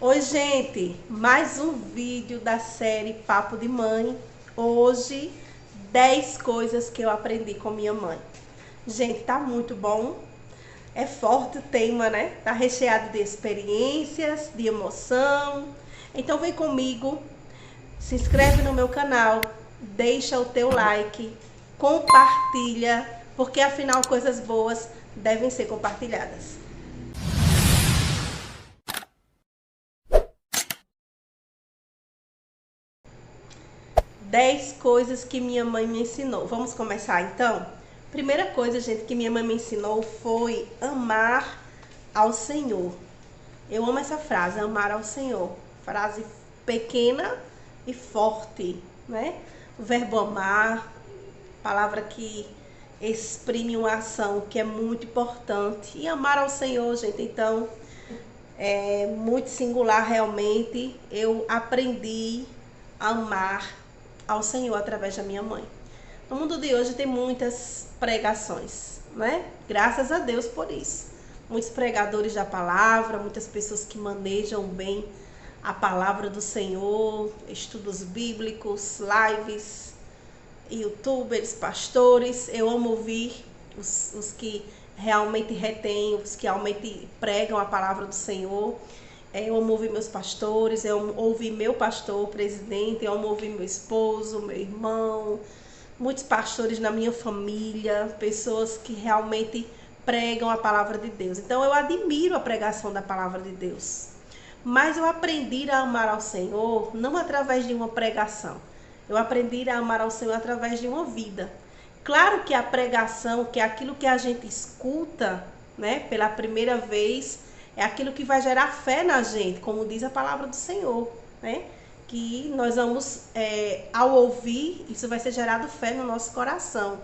Oi, gente, mais um vídeo da série Papo de Mãe. Hoje, 10 coisas que eu aprendi com minha mãe. Gente, tá muito bom. É forte o tema, né? Tá recheado de experiências, de emoção. Então vem comigo, se inscreve no meu canal, deixa o teu like, compartilha, porque afinal coisas boas devem ser compartilhadas. 10 coisas que minha mãe me ensinou. Vamos começar então? Primeira coisa, gente, que minha mãe me ensinou foi amar ao Senhor. Eu amo essa frase, amar ao Senhor. Frase pequena e forte, né? O verbo amar, palavra que exprime uma ação que é muito importante. E amar ao Senhor, gente, então, é muito singular realmente. Eu aprendi a amar ao Senhor através da minha mãe. No mundo de hoje tem muitas pregações, né? Graças a Deus por isso. Muitos pregadores da palavra, muitas pessoas que manejam bem a palavra do Senhor, estudos bíblicos, lives, youtubers, pastores. Eu amo ouvir os que realmente retêm, os que realmente pregam a palavra do Senhor. Eu amo ouvir meus pastores, eu amo ouvir meu pastor, presidente, eu amo ouvir meu esposo, meu irmão, muitos pastores na minha família, pessoas que realmente pregam a palavra de Deus. Então eu admiro a pregação da palavra de Deus. Mas eu aprendi a amar ao Senhor não através de uma pregação. Eu aprendi a amar ao Senhor através de uma vida. Claro que a pregação, que é aquilo que a gente escuta, né, pela primeira vez, é aquilo que vai gerar fé na gente, como diz a palavra do Senhor, né? Que nós vamos, ao ouvir, isso vai ser gerado fé no nosso coração.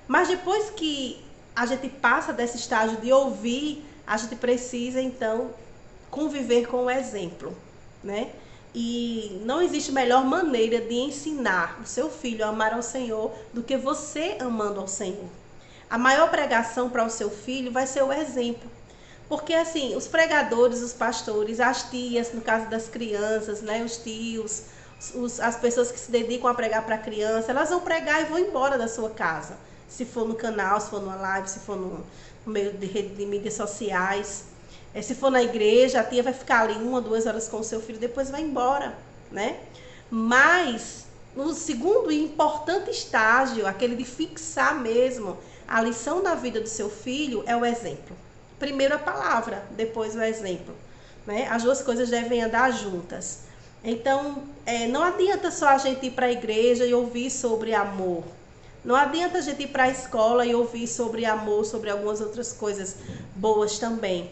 Mas depois que a gente passa desse estágio de ouvir, a gente precisa, então, conviver com o exemplo, né? E não existe melhor maneira de ensinar o seu filho a amar ao Senhor do que você amando ao Senhor. A maior pregação para o seu filho vai ser o exemplo. Porque assim, os pregadores, os pastores, as tias, no caso das crianças, né, os tios, as pessoas que se dedicam a pregar para a criança, elas vão pregar e vão embora da sua casa. Se for no canal, se for numa live, se for no meio de rede de mídias sociais. Se for na igreja, a tia vai ficar ali 1 ou 2 horas com o seu filho, depois vai embora, né? Mas no segundo e importante estágio, aquele de fixar mesmo a lição na vida do seu filho, é o exemplo. Primeiro a palavra, depois o exemplo, né? As duas coisas devem andar juntas. Então, não adianta só a gente ir para a igreja e ouvir sobre amor. Não adianta a gente ir para a escola e ouvir sobre amor, sobre algumas outras coisas boas também.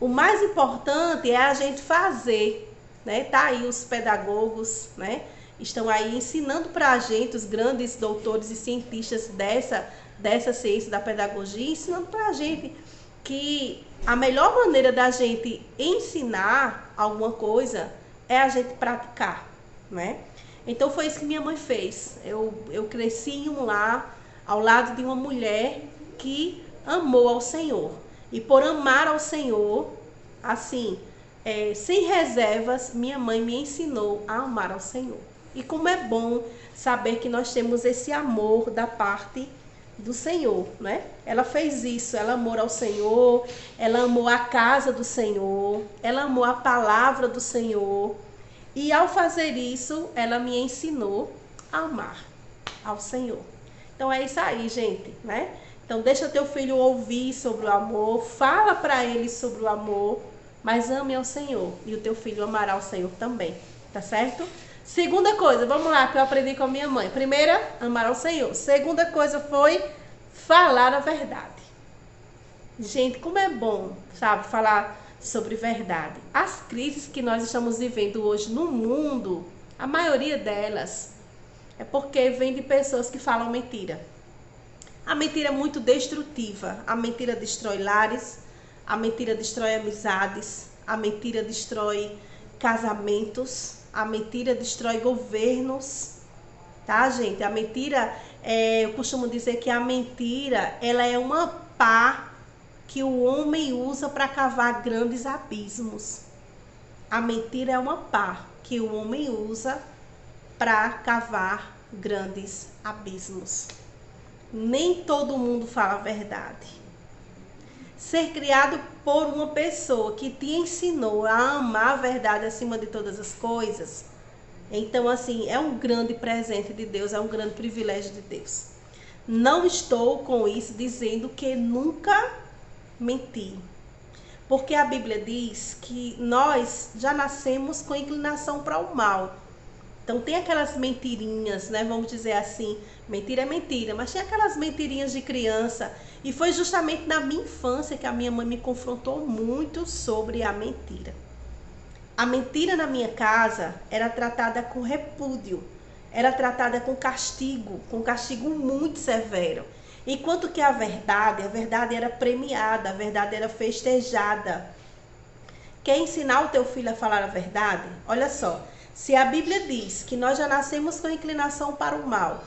O mais importante é a gente fazer, né? Tá aí os pedagogos, né? Estão aí ensinando para a gente, os grandes doutores e cientistas dessa ciência da pedagogia, ensinando para a gente que a melhor maneira da gente ensinar alguma coisa é a gente praticar, né? Então foi isso que minha mãe fez. Eu cresci em um lar ao lado de uma mulher que amou ao Senhor. E por amar ao Senhor, assim, sem reservas, minha mãe me ensinou a amar ao Senhor. E como é bom saber que nós temos esse amor da parte do Senhor, né? Ela fez isso, ela amou ao Senhor, ela amou a casa do Senhor, ela amou a palavra do Senhor. E ao fazer isso, ela me ensinou a amar ao Senhor. Então é isso aí, gente, né? Então deixa teu filho ouvir sobre o amor, fala para ele sobre o amor, mas ame ao Senhor e o teu filho amará ao Senhor também, tá certo? Segunda coisa, vamos lá, que eu aprendi com a minha mãe. Primeira, amar ao Senhor. Segunda coisa foi falar a verdade. Gente, como é bom, sabe, falar sobre verdade. As crises que nós estamos vivendo hoje no mundo, a maioria delas é porque vem de pessoas que falam mentira. A mentira é muito destrutiva. A mentira destrói lares, a mentira destrói amizades, a mentira destrói casamentos, a mentira destrói governos, tá, gente? A mentira, eu costumo dizer que a mentira, ela é uma pá que o homem usa para cavar grandes abismos. A mentira é uma pá que o homem usa para cavar grandes abismos. Nem todo mundo fala a verdade. Ser criado por uma pessoa que te ensinou a amar a verdade acima de todas as coisas, então assim, é um grande presente de Deus, é um grande privilégio de Deus. Não estou com isso dizendo que nunca menti, porque a Bíblia diz que nós já nascemos com inclinação para o mal. Então tem aquelas mentirinhas, né? Vamos dizer assim, mentira é mentira, mas tem aquelas mentirinhas de criança. E foi justamente na minha infância que a minha mãe me confrontou muito sobre a mentira. A mentira na minha casa era tratada com repúdio, era tratada com castigo muito severo. Enquanto que a verdade era premiada, a verdade era festejada. Quer ensinar o teu filho a falar a verdade? Olha só. Se a Bíblia diz que nós já nascemos com inclinação para o mal,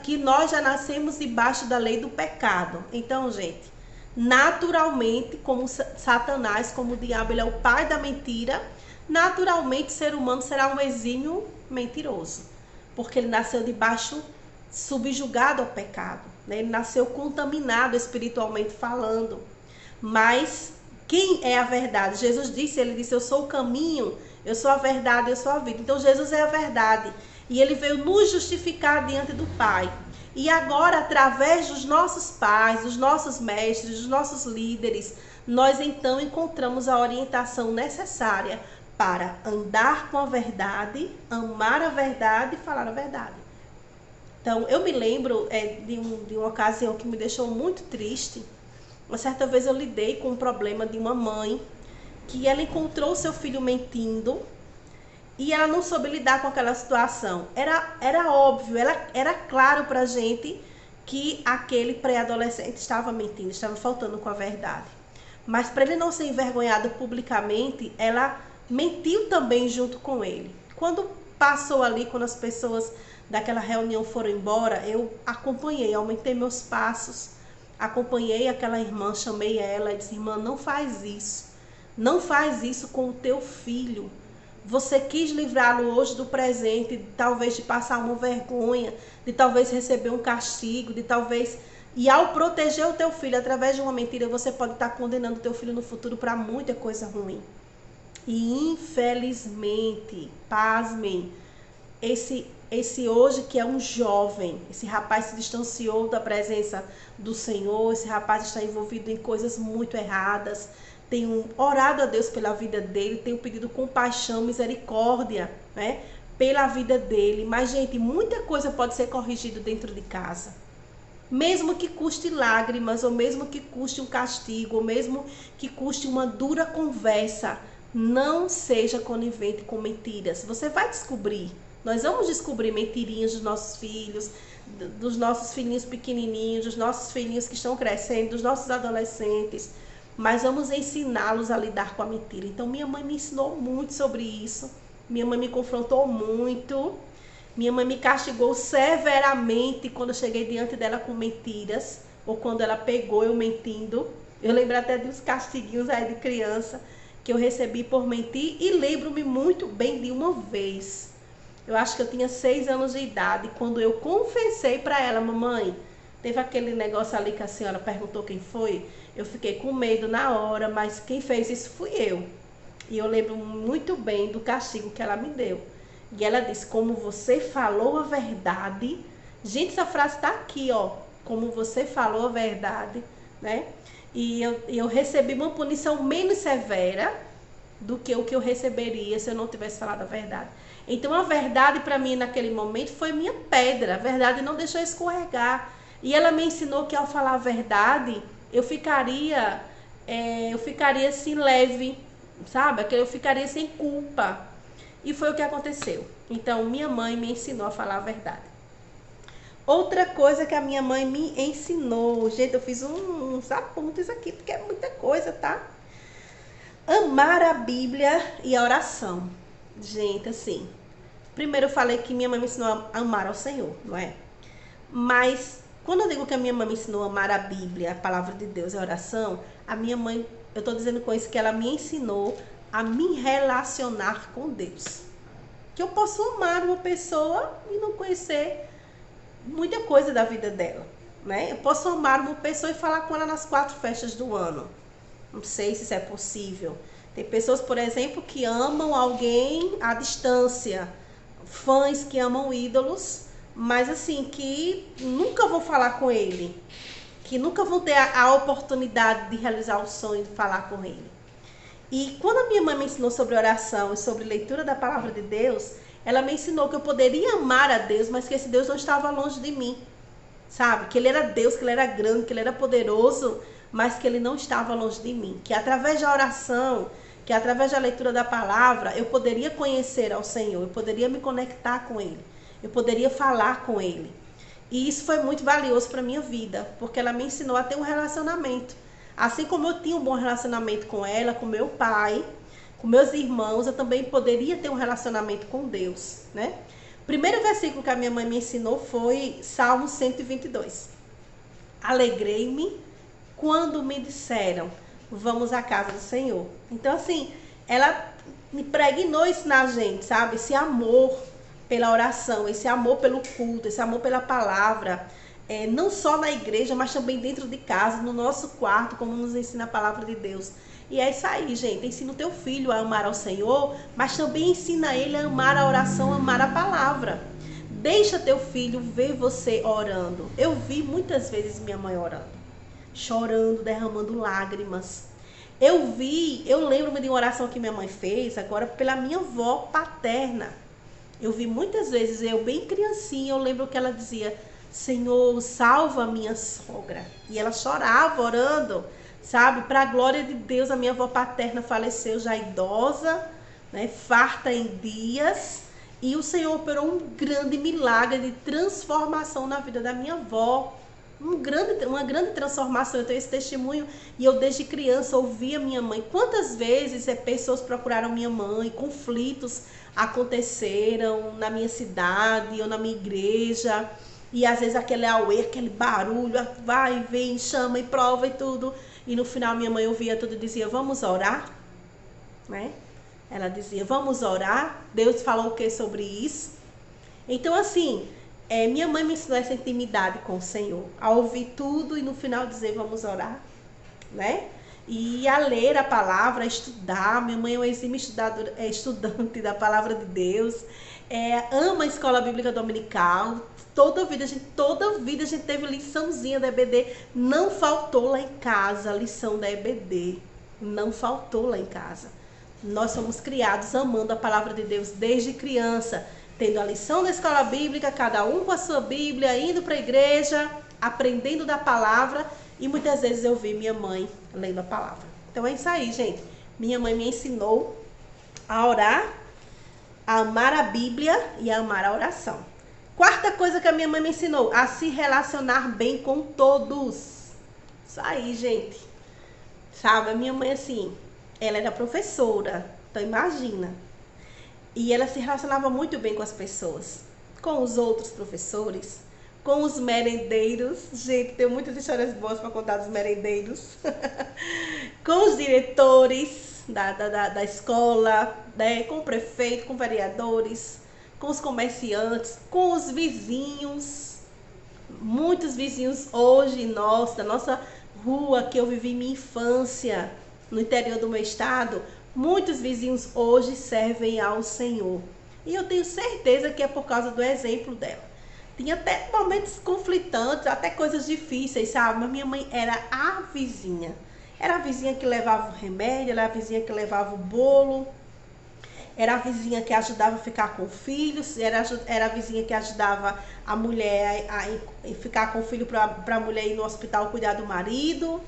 que nós já nascemos debaixo da lei do pecado. Então, gente, naturalmente, como Satanás, como o diabo, ele é o pai da mentira, naturalmente o ser humano será um exímio mentiroso. Porque ele nasceu debaixo, subjugado ao pecado, né? Ele nasceu contaminado espiritualmente falando. Mas quem é a verdade? Jesus disse, ele disse, eu sou o caminho, eu sou a verdade, eu sou a vida. Então Jesus é a verdade. E ele veio nos justificar diante do Pai. E agora, através dos nossos pais, dos nossos mestres, dos nossos líderes, nós então encontramos a orientação necessária para andar com a verdade, amar a verdade e falar a verdade. Então, eu me lembro de uma ocasião que me deixou muito triste. Uma certa vez eu lidei com um problema de uma mãe que ela encontrou seu filho mentindo e ela não soube lidar com aquela situação. Era óbvio, era claro pra gente que aquele pré-adolescente estava mentindo, estava faltando com a verdade. Mas para ele não ser envergonhado publicamente, ela mentiu também junto com ele. Quando passou ali, quando as pessoas daquela reunião foram embora, eu acompanhei, aumentei meus passos, acompanhei aquela irmã, chamei ela e disse, irmã, não faz isso. Não faz isso com o teu filho. Você quis livrá-lo hoje do presente, talvez de passar uma vergonha, de talvez receber um castigo, de talvez... E ao proteger o teu filho através de uma mentira, você pode estar condenando o teu filho no futuro para muita coisa ruim. E infelizmente, pasmem, esse hoje que é um jovem, esse rapaz se distanciou da presença do Senhor, esse rapaz está envolvido em coisas muito erradas, tenho orado a Deus pela vida dele, tenho pedido compaixão, misericórdia, né, pela vida dele. Mas, gente, muita coisa pode ser corrigida dentro de casa. Mesmo que custe lágrimas, ou mesmo que custe um castigo, ou mesmo que custe uma dura conversa, não seja conivente com mentiras. Você vai descobrir. Nós vamos descobrir mentirinhas dos nossos filhos, dos nossos filhinhos pequenininhos, dos nossos filhinhos que estão crescendo, dos nossos adolescentes. Mas vamos ensiná-los a lidar com a mentira. Então, minha mãe me ensinou muito sobre isso. Minha mãe me confrontou muito. Minha mãe me castigou severamente quando eu cheguei diante dela com mentiras. Ou quando ela pegou eu mentindo. Eu lembro até dos castiguinhos aí de criança que eu recebi por mentir. E lembro-me muito bem de uma vez. Eu acho que eu tinha 6 anos de idade. Quando eu confessei para ela, mamãe, teve aquele negócio ali que a senhora perguntou quem foi. Eu fiquei com medo na hora, mas quem fez isso fui eu. E eu lembro muito bem do castigo que ela me deu. E ela disse, como você falou a verdade. Gente, essa frase está aqui, ó. Como você falou a verdade, né? E eu recebi uma punição menos severa do que o que eu receberia se eu não tivesse falado a verdade. Então a verdade para mim naquele momento foi minha pedra. A verdade não deixou escorregar. E ela me ensinou que ao falar a verdade, eu ficaria assim leve, sabe? Eu ficaria sem culpa. E foi o que aconteceu. Então minha mãe me ensinou a falar a verdade. Outra coisa que a minha mãe me ensinou, gente, eu fiz uns apontes aqui porque é muita coisa, tá? Amar a Bíblia e a oração. Gente, assim, primeiro eu falei que minha mãe me ensinou a amar ao Senhor, não é? Mas quando eu digo que a minha mãe me ensinou a amar a Bíblia, a palavra de Deus e a oração, a minha mãe, eu estou dizendo com isso que ela me ensinou a me relacionar com Deus. Que eu posso amar uma pessoa e não conhecer muita coisa da vida dela, né? Eu posso amar uma pessoa e falar com ela nas 4 festas do ano. Não sei se isso é possível. Tem pessoas, por exemplo, que amam alguém à distância, fãs que amam ídolos, mas assim, que nunca vão falar com ele, que nunca vão ter a oportunidade de realizar o sonho de falar com ele. E quando a minha mãe me ensinou sobre oração e sobre leitura da palavra de Deus, ela me ensinou que eu poderia amar a Deus, mas que esse Deus não estava longe de mim, sabe? Que ele era Deus, que ele era grande, que ele era poderoso, mas que ele não estava longe de mim. Que através da oração, que através da leitura da palavra, eu poderia conhecer ao Senhor, eu poderia me conectar com ele, eu poderia falar com ele. E isso foi muito valioso para a minha vida, porque ela me ensinou a ter um relacionamento. Assim como eu tinha um bom relacionamento com ela, com meu pai, com meus irmãos, eu também poderia ter um relacionamento com Deus, né? O primeiro versículo que a minha mãe me ensinou foi Salmo 122. Alegrei-me quando me disseram, vamos à casa do Senhor. Então, assim, ela impregnou isso na gente, sabe? Esse amor pela oração, esse amor pelo culto, esse amor pela palavra, não só na igreja, mas também dentro de casa, no nosso quarto, como nos ensina a palavra de Deus. E é isso aí, gente. Ensina o teu filho a amar ao Senhor, mas também ensina ele a amar a oração, a amar a palavra. Deixa teu filho ver você orando. Eu vi muitas vezes minha mãe orando, chorando, derramando lágrimas. Eu lembro-me de uma oração que minha mãe fez agora pela minha avó paterna. Eu vi muitas vezes, eu bem criancinha, eu lembro que ela dizia, Senhor, salva a minha sogra. E ela chorava orando, sabe? Para a glória de Deus, a minha avó paterna faleceu já idosa, né? Farta em dias. E o Senhor operou um grande milagre de transformação na vida da minha avó. Uma grande transformação. Eu tenho esse testemunho e eu desde criança ouvia minha mãe. Quantas vezes pessoas procuraram minha mãe, conflitos aconteceram na minha cidade ou na minha igreja, e às vezes aquele auê, aquele barulho, vai, vem, chama e prova e tudo, e no final minha mãe ouvia tudo e dizia, vamos orar, né? Ela dizia, vamos orar. Deus falou o que sobre isso? Então assim, minha mãe me ensinou essa intimidade com o Senhor, a ouvir tudo e no final dizer, vamos orar, né? E a ler a palavra, a estudar. Minha mãe é uma exímia estudante da palavra de Deus, ama a escola bíblica dominical. Toda vida a gente teve liçãozinha da EBD. Não faltou lá em casa a lição da EBD. Não faltou lá em casa. Nós somos criados amando a palavra de Deus desde criança, tendo a lição da escola bíblica, cada um com a sua Bíblia, indo para a igreja, aprendendo da palavra. E muitas vezes eu vi minha mãe lendo a palavra. Então é isso aí, gente. Minha mãe me ensinou a orar, a amar a Bíblia e a amar a oração. Quarta coisa que a minha mãe me ensinou, a se relacionar bem com todos. Isso aí, gente. Sabe, a minha mãe, assim, ela era professora, então imagina. E ela se relacionava muito bem com as pessoas, com os outros professores, com os merendeiros. Gente, tem muitas histórias boas para contar dos merendeiros. Com os diretores da escola, né? Com o prefeito, com vereadores, com os comerciantes, com os vizinhos. Muitos vizinhos hoje, da nossa rua que eu vivi minha infância, no interior do meu estado, muitos vizinhos hoje servem ao Senhor. E eu tenho certeza que é por causa do exemplo dela. Tinha até momentos conflitantes, até coisas difíceis, sabe? Mas minha mãe era a vizinha. Era a vizinha que levava o remédio, era a vizinha que levava o bolo, era a vizinha que ajudava a ficar com filhos, era a vizinha que ajudava a mulher a ficar com o filho para a mulher ir no hospital cuidar do marido.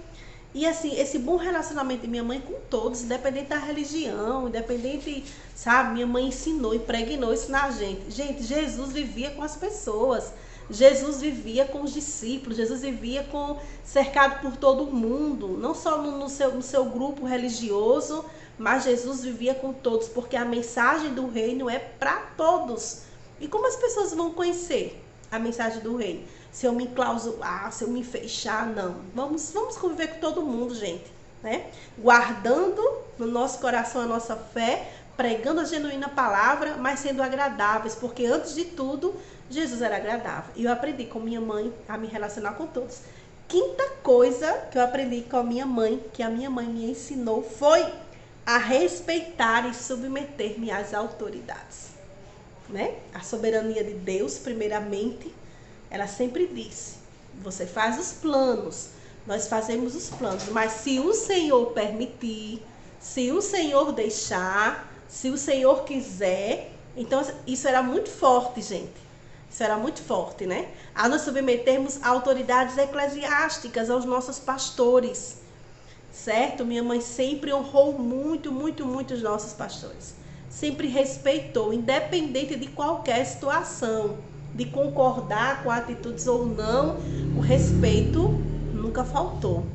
E assim, esse bom relacionamento de minha mãe com todos, independente da religião, independente, sabe? Minha mãe ensinou, impregnou isso na gente. Gente, Jesus vivia com as pessoas. Jesus vivia com os discípulos. Jesus vivia cercado por todo mundo. Não só no seu grupo religioso, mas Jesus vivia com todos. Porque a mensagem do reino é para todos. E como as pessoas vão conhecer a mensagem do reino? Se eu me enclausurar, se eu me fechar, não. Vamos conviver com todo mundo, gente. né? Guardando no nosso coração a nossa fé, pregando a genuína palavra, mas sendo agradáveis, porque antes de tudo, Jesus era agradável. E eu aprendi com minha mãe a me relacionar com todos. Quinta coisa que eu aprendi com a minha mãe, que a minha mãe me ensinou, foi a respeitar e submeter-me às autoridades, né? A soberania de Deus, primeiramente, ela sempre disse: você faz os planos, nós fazemos os planos, mas se o Senhor permitir, se o Senhor deixar, se o Senhor quiser. Então isso era muito forte, gente. Isso era muito forte, né? A nos submetermos a autoridades eclesiásticas, aos nossos pastores, certo? Minha mãe sempre honrou muito, muito, muito os nossos pastores. Sempre respeitou, independente de qualquer situação, de concordar com atitudes ou não, o respeito nunca faltou.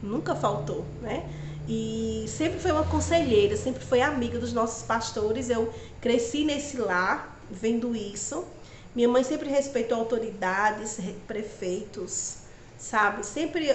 Nunca faltou, né? E sempre foi uma conselheira, sempre foi amiga dos nossos pastores. Eu cresci nesse lar, vendo isso. Minha mãe sempre respeitou autoridades, prefeitos, sabe? Sempre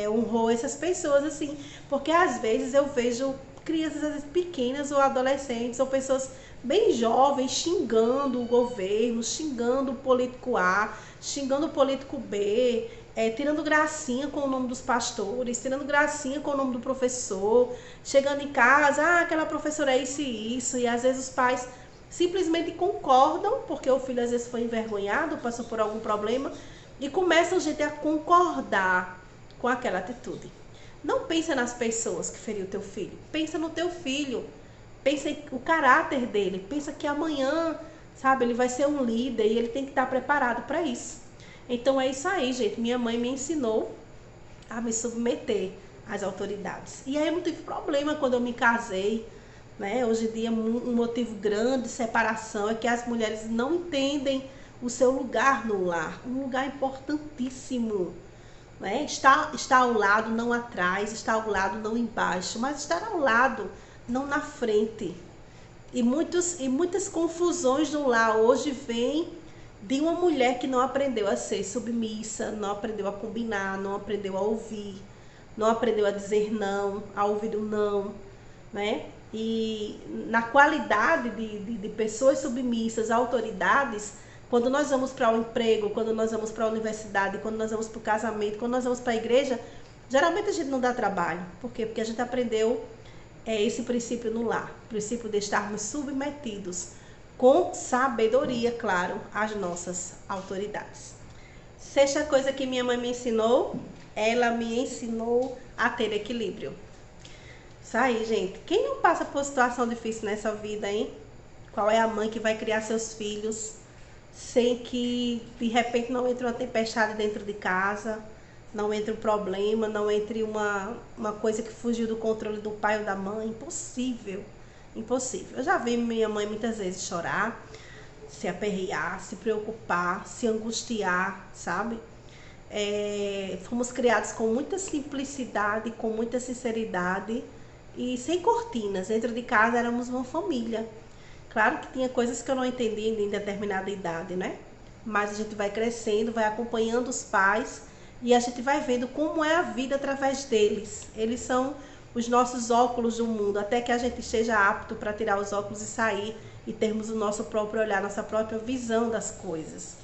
honrou essas pessoas, assim. Porque às vezes eu vejo crianças às vezes, pequenas ou adolescentes ou pessoas bem jovens xingando o governo, xingando o político A, xingando o político B, tirando gracinha com o nome dos pastores, tirando gracinha com o nome do professor, chegando em casa, aquela professora é isso e isso, e às vezes os pais simplesmente concordam, porque o filho às vezes foi envergonhado, passou por algum problema, e começam, gente, a concordar com aquela atitude. Não pensa nas pessoas que feriu teu filho, pensa no teu filho, pensa no caráter dele, pensa que amanhã, sabe, ele vai ser um líder e ele tem que estar preparado para isso. Então é isso aí, gente. Minha mãe me ensinou a me submeter às autoridades. E aí eu não tive problema quando eu me casei, né? Hoje em dia um motivo grande de separação é que as mulheres não entendem o seu lugar no lar, um lugar importantíssimo, né? Estar ao lado, não atrás, estar ao lado, não embaixo, mas estar ao lado, não na frente. E muitas confusões no lar hoje vêm de uma mulher que não aprendeu a ser submissa, não aprendeu a combinar, não aprendeu a ouvir, não aprendeu a dizer não, a ouvir o não, né? E na qualidade de pessoas submissas, autoridades, quando nós vamos para o emprego, quando nós vamos para a universidade, quando nós vamos para o casamento, quando nós vamos para a igreja, geralmente a gente não dá trabalho. Por quê? Porque a gente aprendeu esse princípio no lar, o princípio de estarmos submetidos com sabedoria, claro, às nossas autoridades. Sexta coisa que minha mãe me ensinou, ela me ensinou a ter equilíbrio. Isso aí, gente. Quem não passa por situação difícil nessa vida, hein? Qual é a mãe que vai criar seus filhos sem que de repente não entre uma tempestade dentro de casa, não entre um problema, não entre uma coisa que fugiu do controle do pai ou da mãe? Impossível. Impossível. Eu já vi minha mãe muitas vezes chorar, se aperrear, se preocupar, se angustiar, sabe? Fomos criados com muita simplicidade, com muita sinceridade e sem cortinas. Dentro de casa éramos uma família. Claro que tinha coisas que eu não entendia em determinada idade, né? Mas a gente vai crescendo, vai acompanhando os pais e a gente vai vendo como é a vida através deles. Eles são os nossos óculos do mundo, até que a gente esteja apto para tirar os óculos e sair e termos o nosso próprio olhar, nossa própria visão das coisas.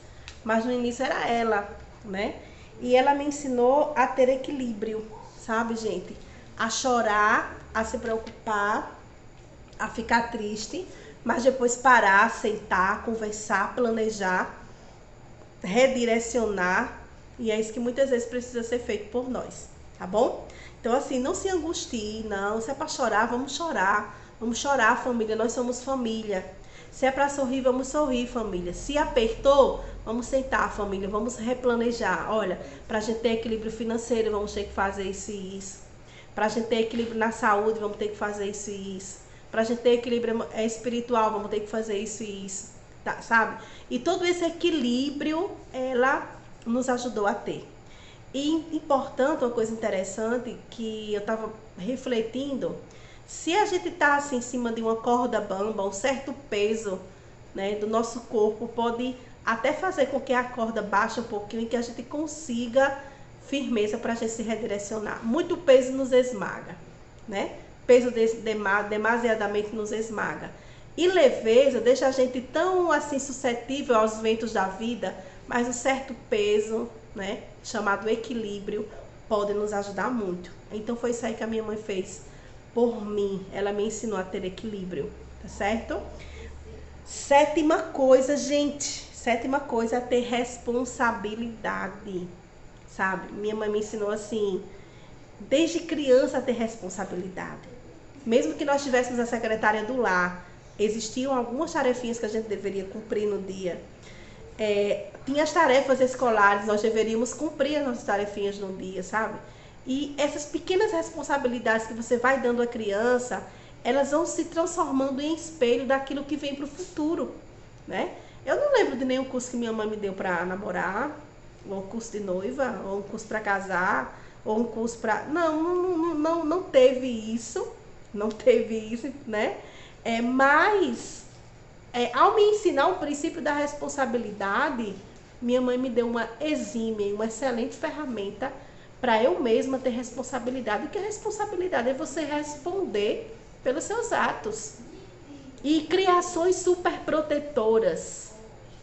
Mas no início era ela, né? E ela me ensinou a ter equilíbrio, sabe, gente? A chorar, a se preocupar, a ficar triste, mas depois parar, sentar, conversar, planejar, redirecionar. E é isso que muitas vezes precisa ser feito por nós, tá bom? Então, assim, não se angustie, não. Se é para chorar, vamos chorar. Vamos chorar, família. Nós somos família. Se é para sorrir, vamos sorrir, família. Se apertou, vamos sentar, família. Vamos replanejar. Olha, para a gente ter equilíbrio financeiro, vamos ter que fazer isso e isso. Para a gente ter equilíbrio na saúde, vamos ter que fazer isso e isso. Para a gente ter equilíbrio espiritual, vamos ter que fazer isso e isso. Tá, sabe? E todo esse equilíbrio, ela nos ajudou a ter. E importante, uma coisa interessante que eu estava refletindo, se a gente está assim em cima de uma corda bamba, um certo peso, né, do nosso corpo pode até fazer com que a corda baixe um pouquinho e que a gente consiga firmeza para a gente se redirecionar. Muito peso nos esmaga, né? Peso demasiadamente nos esmaga. E leveza deixa a gente tão assim suscetível aos ventos da vida, mas um certo peso, né, chamado equilíbrio, pode nos ajudar muito. Então foi isso aí que a minha mãe fez por mim. Ela me ensinou a ter equilíbrio, tá certo? Sétima coisa, gente. Sétima coisa é ter responsabilidade, sabe? Minha mãe me ensinou assim, desde criança, a ter responsabilidade. Mesmo que nós tivéssemos a secretária do lar, existiam algumas tarefinhas que a gente deveria cumprir no dia. Tinha as tarefas escolares, nós deveríamos cumprir as nossas tarefinhas no dia, sabe? E essas pequenas responsabilidades que você vai dando à criança, elas vão se transformando em espelho daquilo que vem para o futuro, né? Eu não lembro de nenhum curso que minha mãe me deu para namorar, ou um curso de noiva, ou um curso para casar, ou um curso para... Não teve isso, né? Mas, ao me ensinar o princípio da responsabilidade, minha mãe me deu uma exímia, uma excelente ferramenta para eu mesma ter responsabilidade. Porque a responsabilidade é você responder pelos seus atos. E criações super protetoras,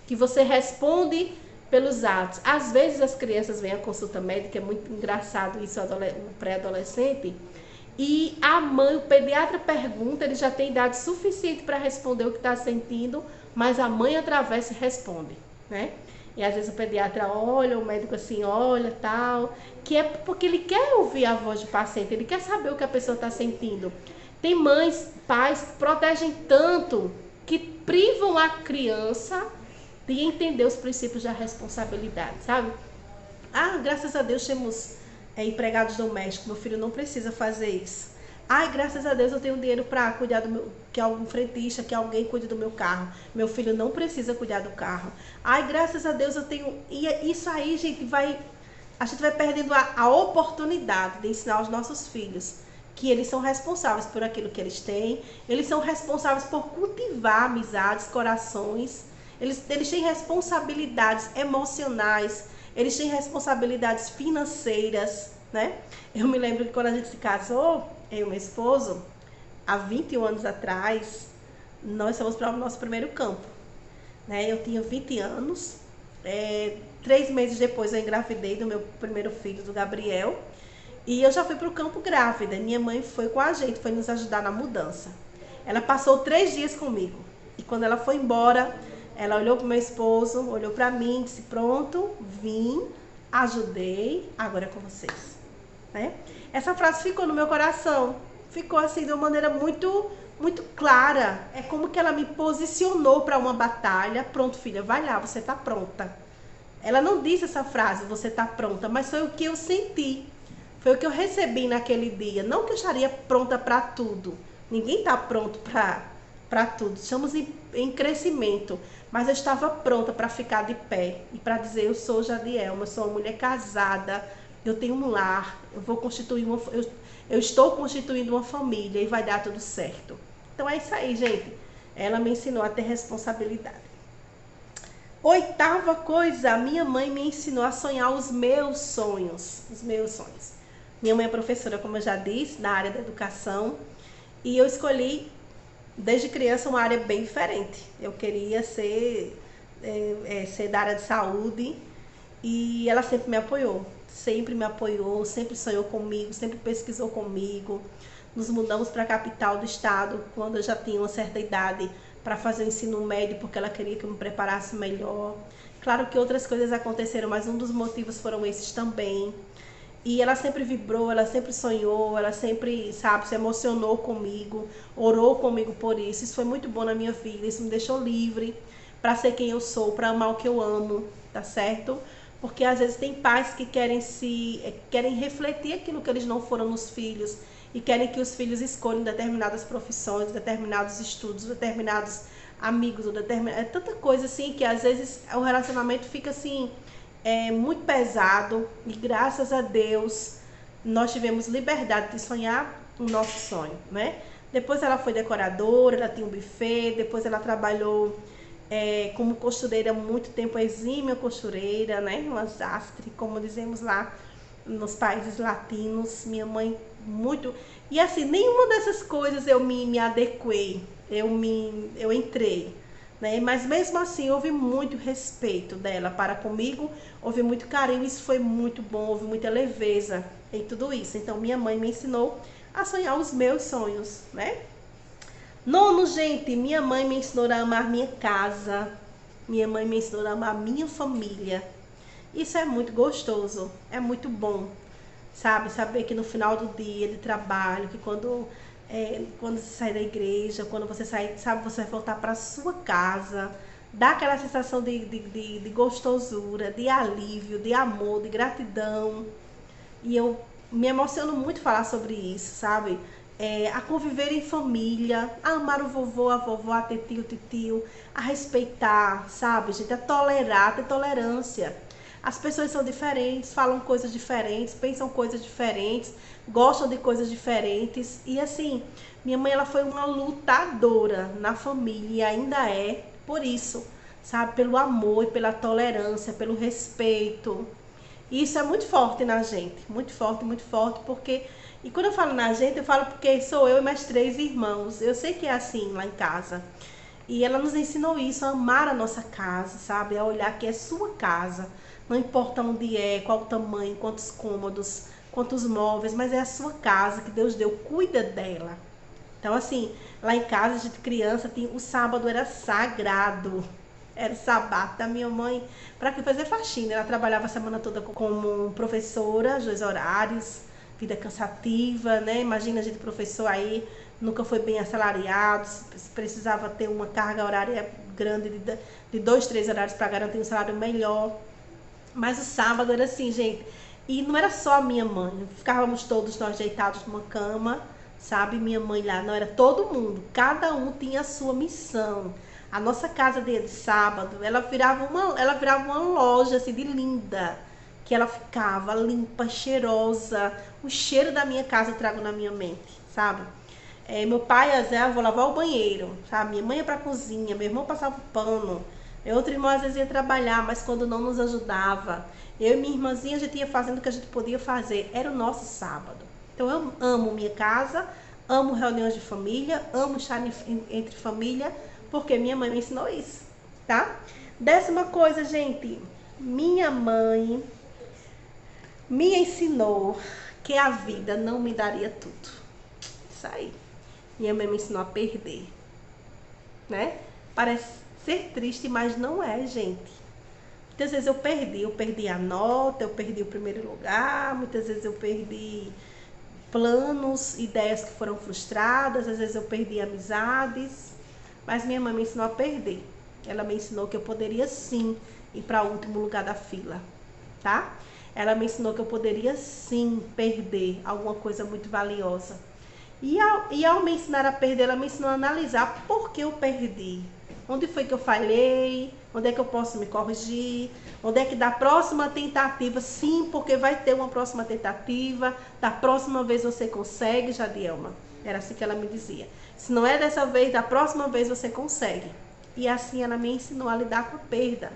que você responde pelos atos. Às vezes as crianças vêm à consulta médica, é muito engraçado isso, o pré-adolescente, e a mãe, o pediatra pergunta, ele já tem idade suficiente para responder o que está sentindo, mas a mãe atravessa e responde, né? E às vezes o pediatra olha, o médico assim olha, tal, que é porque ele quer ouvir a voz do paciente, ele quer saber o que a pessoa está sentindo. Tem mães, pais que protegem tanto que privam a criança de entender os princípios da responsabilidade, sabe? Graças a Deus temos empregados domésticos, meu filho não precisa fazer isso. Graças a Deus eu tenho dinheiro para cuidar do meu, que algum frentista, que alguém cuide do meu carro. Meu filho não precisa cuidar do carro. Graças a Deus eu tenho... E isso aí, gente, a gente vai perdendo a oportunidade de ensinar aos nossos filhos que eles são responsáveis por aquilo que eles têm, eles são responsáveis por cultivar amizades, corações, eles têm responsabilidades emocionais, eles têm responsabilidades financeiras, né? Eu me lembro que quando a gente se casou, eu e meu esposo, há 21 anos atrás, nós fomos para o nosso primeiro campo, né? Eu tinha 20 anos, 3 meses depois eu engravidei do meu primeiro filho, do Gabriel, e eu já fui para o campo grávida. Minha mãe foi com a gente, foi nos ajudar na mudança. Ela passou 3 dias comigo, e quando ela foi embora, ela olhou para o meu esposo, olhou para mim, disse, pronto, vim, ajudei, agora é com vocês, né? Essa frase ficou no meu coração, ficou assim de uma maneira muito, muito clara. É como que ela me posicionou para uma batalha. Pronto, filha, vai lá, você está pronta. Ela não disse essa frase, você está pronta, mas foi o que eu senti, foi o que eu recebi naquele dia. Não que eu estaria pronta para tudo, ninguém está pronto para tudo, estamos em crescimento, mas eu estava pronta para ficar de pé e para dizer, eu sou Jadielma, eu sou uma mulher casada, eu tenho um lar, eu estou constituindo uma família e vai dar tudo certo. Então é isso aí, gente. Ela me ensinou a ter responsabilidade. 8ª coisa, minha mãe me ensinou a sonhar os meus sonhos. Minha mãe é professora, como eu já disse, na área da educação, e eu escolhi desde criança uma área bem diferente. Eu queria ser da área de saúde, e ela sempre me apoiou, sempre sonhou comigo, sempre pesquisou comigo. Nos mudamos para a capital do estado quando eu já tinha uma certa idade para fazer o ensino médio, porque ela queria que eu me preparasse melhor. Claro que outras coisas aconteceram, mas um dos motivos foram esses também. E ela sempre vibrou, ela sempre sonhou, ela sempre, sabe, se emocionou comigo, orou comigo por isso. Isso foi muito bom na minha vida, isso me deixou livre para ser quem eu sou, para amar o que eu amo, tá certo? Porque às vezes tem pais que querem refletir aquilo que eles não foram nos filhos e querem que os filhos escolham determinadas profissões, determinados estudos, determinados amigos, é tanta coisa assim que às vezes o relacionamento fica assim, muito pesado, e graças a Deus nós tivemos liberdade de sonhar o nosso sonho, né? Depois ela foi decoradora, ela tinha um buffet, depois ela trabalhou como costureira muito tempo, exímia costureira, né? Uma sastre, como dizemos lá. nos países latinos. Minha mãe muito... E assim, nenhuma dessas coisas eu me adequei, eu entrei, né? Mas mesmo assim, houve muito respeito dela para comigo, houve muito carinho, isso foi muito bom, houve muita leveza em tudo isso. Então, minha mãe me ensinou a sonhar os meus sonhos, né? Nono, gente, minha mãe me ensinou a amar minha casa, minha mãe me ensinou a amar minha família. Isso é muito gostoso, é muito bom, sabe? Saber que no final do dia de trabalho, que quando você sai da igreja, quando você sai, sabe, você vai voltar para sua casa, dá aquela sensação de gostosura, de alívio, de amor, de gratidão. E eu me emociono muito falar sobre isso, sabe? A conviver em família, a amar o vovô, a vovó, a tio, o titio, a respeitar, sabe, gente? A tolerar, a ter tolerância. As pessoas são diferentes, falam coisas diferentes, pensam coisas diferentes, gostam de coisas diferentes. E assim, minha mãe, ela foi uma lutadora na família e ainda é por isso, sabe? Pelo amor e pela tolerância, pelo respeito. E isso é muito forte na gente, muito forte, porque... E quando eu falo na gente, eu falo porque sou eu e mais 3 irmãos. Eu sei que é assim lá em casa. E ela nos ensinou isso, a amar a nossa casa, sabe? A olhar que é sua casa. Não importa onde é, qual o tamanho, quantos cômodos, quantos móveis, mas é a sua casa que Deus deu, cuida dela. Então, assim, lá em casa, a gente criança, o sábado era sagrado. Era o sabato da minha mãe para que fazer faxina. Ela trabalhava a semana toda como professora, 2 horários, vida cansativa, né? Imagina a gente professor aí, nunca foi bem assalariado, precisava ter uma carga horária grande de 2, 3 horários para garantir um salário melhor. Mas o sábado era assim, gente. E não era só a minha mãe, ficávamos todos nós deitados numa cama, sabe? Minha mãe lá, não, era todo mundo. Cada um tinha a sua missão. A nossa casa de sábado, ela virava uma loja assim de linda, que ela ficava limpa, cheirosa. O cheiro da minha casa eu trago na minha mente, sabe? Meu pai, às vezes, eu vou lavar o banheiro, sabe? Minha mãe ia pra cozinha, meu irmão passava o pano, meu outro irmão às vezes ia trabalhar, mas quando não nos ajudava, eu e minha irmãzinha, a gente ia fazendo o que a gente podia fazer. Era o nosso sábado. Então eu amo minha casa, amo reuniões de família, amo estar entre família, porque minha mãe me ensinou isso, tá? 10ª coisa, gente, minha mãe me ensinou que a vida não me daria tudo. Isso aí. Minha mãe me ensinou a perder, né? Parece ser triste, mas não é, gente. Muitas vezes eu perdi a nota, eu perdi o primeiro lugar, muitas vezes eu perdi planos, ideias que foram frustradas, às vezes eu perdi amizades, mas minha mãe me ensinou a perder. Ela me ensinou que eu poderia sim ir para o último lugar da fila, tá? Ela me ensinou que eu poderia sim perder alguma coisa muito valiosa. E ao me ensinar a perder, ela me ensinou a analisar por que eu perdi. Onde foi que eu falhei? Onde é que eu posso me corrigir? Onde é que da próxima tentativa, sim, porque vai ter uma próxima tentativa, da próxima vez você consegue, Jadielma. Era assim que ela me dizia. Se não é dessa vez, da próxima vez você consegue. E assim ela me ensinou a lidar com a perda.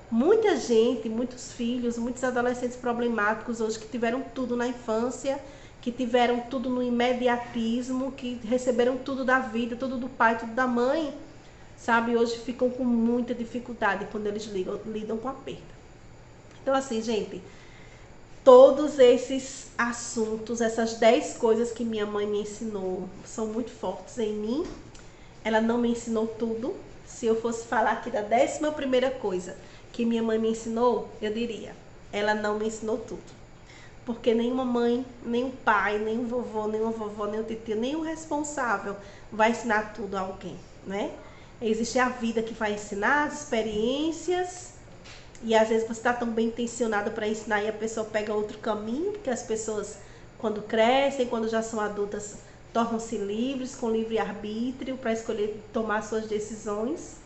Muita gente, muitos filhos, muitos adolescentes problemáticos hoje que tiveram tudo na infância, que tiveram tudo no imediatismo, que receberam tudo da vida, tudo do pai, tudo da mãe, sabe? Hoje ficam com muita dificuldade quando eles lidam com a perda. Então assim, gente, todos esses assuntos, essas 10 coisas que minha mãe me ensinou, são muito fortes em mim. Ela não me ensinou tudo. Se eu fosse falar aqui da 11ª coisa que minha mãe me ensinou, eu diria, ela não me ensinou tudo. Porque nenhuma mãe, nem um pai, nem um vovô, nem uma vovó, nem um tio, nem um responsável vai ensinar tudo a alguém, né? Existe a vida que vai ensinar, as experiências, e às vezes você está tão bem intencionado para ensinar e a pessoa pega outro caminho, porque as pessoas, quando crescem, quando já são adultas, tornam-se livres, com livre arbítrio, para escolher tomar suas decisões.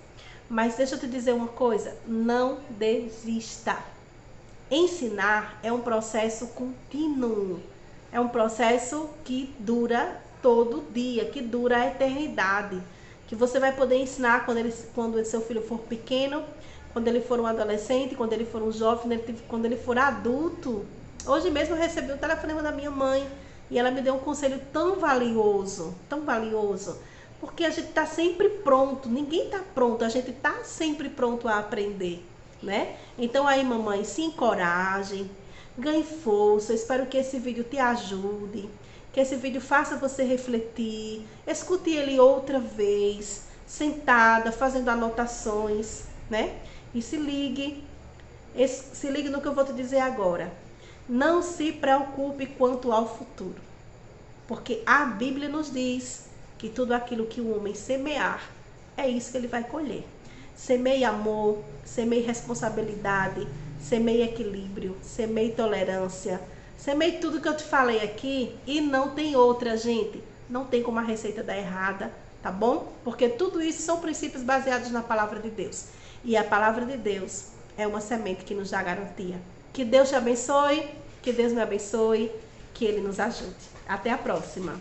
Mas deixa eu te dizer uma coisa, não desista. Ensinar é um processo contínuo, é um processo que dura todo dia, que dura a eternidade, que você vai poder ensinar quando seu filho for pequeno, quando ele for um adolescente, quando ele for um jovem, quando ele for adulto, Hoje mesmo eu recebi um telefonema da minha mãe e ela me deu um conselho tão valioso, porque a gente está sempre pronto, ninguém está pronto, a gente está sempre pronto a aprender, né? Então aí, mamãe, se encorajem, ganhe força, eu espero que esse vídeo te ajude, que esse vídeo faça você refletir, escute ele outra vez, sentada, fazendo anotações, né? E se ligue no que eu vou te dizer agora. Não se preocupe quanto ao futuro, porque a Bíblia nos diz que tudo aquilo que o homem semear, é isso que ele vai colher. Semeie amor, semeie responsabilidade, semeie equilíbrio, semeie tolerância, semeie tudo que eu te falei aqui e não tem outra, gente. Não tem como a receita dar errada, tá bom? Porque tudo isso são princípios baseados na palavra de Deus. E a palavra de Deus é uma semente que nos dá garantia. Que Deus te abençoe, que Deus me abençoe, que Ele nos ajude. Até a próxima.